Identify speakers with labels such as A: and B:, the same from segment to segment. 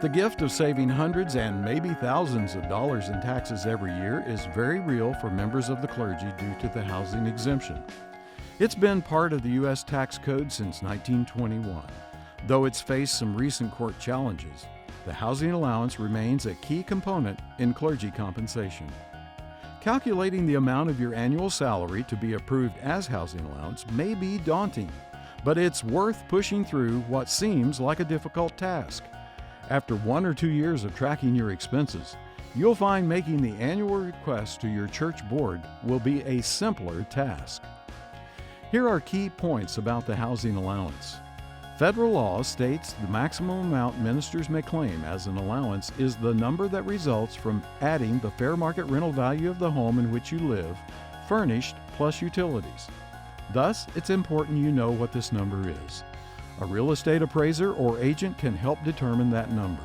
A: the gift of saving hundreds and maybe thousands of dollars in taxes every year is very real for members of the clergy due to the housing exemption. It's been part of the U.S. tax code since 1921. Though it's faced some recent court challenges, the housing allowance remains a key component in clergy compensation. Calculating the amount of your annual salary to be approved as housing allowance may be daunting, but it's worth pushing through what seems like a difficult task. After 1 or 2 years of tracking your expenses, you'll find making the annual request to your church board will be a simpler task. Here are key points about the housing allowance. Federal law states the maximum amount ministers may claim as an allowance is the number that results from adding the fair market rental value of the home in which you live, furnished plus utilities. Thus, it's important you know what this number is. A real estate appraiser or agent can help determine that number.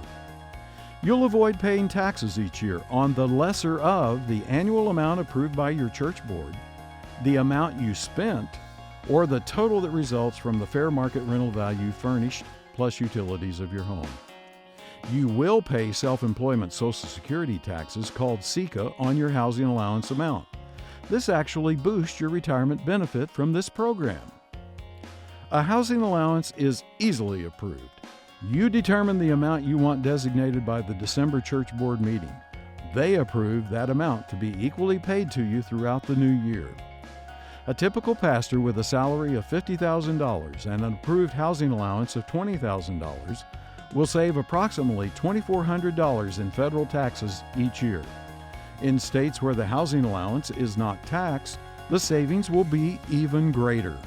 A: You'll avoid paying taxes each year on the lesser of the annual amount approved by your church board, the amount you spent, or the total that results from the fair market rental value furnished plus utilities of your home. You will pay self-employment Social Security taxes called SECA on your housing allowance amount. This actually boosts your retirement benefit from this program. A housing allowance is easily approved. You determine the amount you want designated by the December church board meeting. They approve that amount to be equally paid to you throughout the new year. A typical pastor with a salary of $50,000 and an approved housing allowance of $20,000 will save approximately $2,400 in federal taxes each year. In states where the housing allowance is not taxed, the savings will be even greater.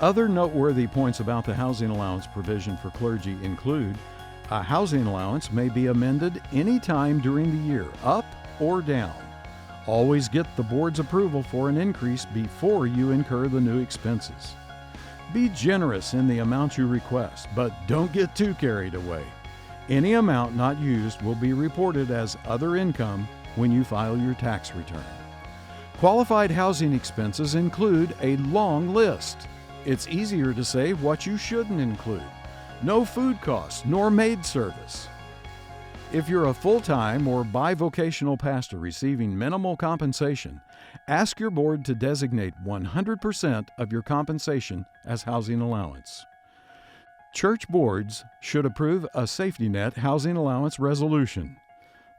A: Other noteworthy points about the housing allowance provision for clergy include a housing allowance may be amended anytime during the year, up or down. Always get the board's approval for an increase before you incur the new expenses. Be generous in the amount you request, but don't get too carried away. Any amount not used will be reported as other income when you file your tax return. Qualified housing expenses include a long list. It's easier to say what you shouldn't include. No food costs, nor maid service. If you're a full-time or bivocational pastor receiving minimal compensation, ask your board to designate 100% of your compensation as housing allowance. Church boards should approve a safety net housing allowance resolution.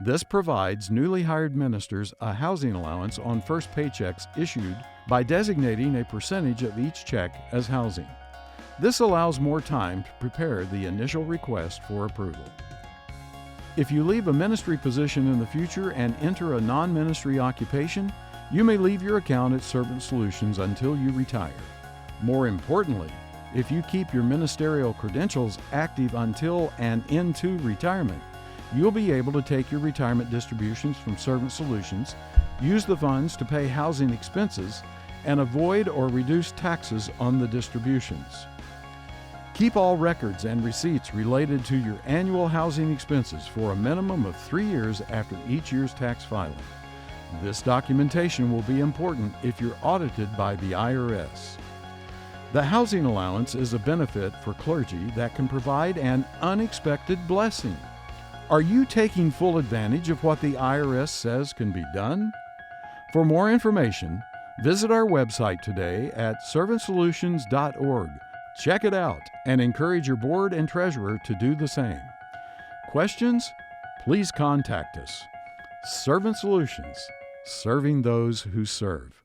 A: This provides newly hired ministers a housing allowance on first paychecks issued by designating a percentage of each check as housing. This allows more time to prepare the initial request for approval. If you leave a ministry position in the future and enter a non-ministry occupation, you may leave your account at Servant Solutions until you retire. More importantly, if you keep your ministerial credentials active until and into retirement, you'll be able to take your retirement distributions from Servant Solutions, use the funds to pay housing expenses, and avoid or reduce taxes on the distributions. Keep all records and receipts related to your annual housing expenses for a minimum of 3 years after each year's tax filing. This documentation will be important if you're audited by the IRS. The housing allowance is a benefit for clergy that can provide an unexpected blessing. Are you taking full advantage of what the IRS says can be done? For more information, visit our website today at servantsolutions.org. Check it out and encourage your board and treasurer to do the same. Questions? Please contact us. Servant Solutions, serving those who serve.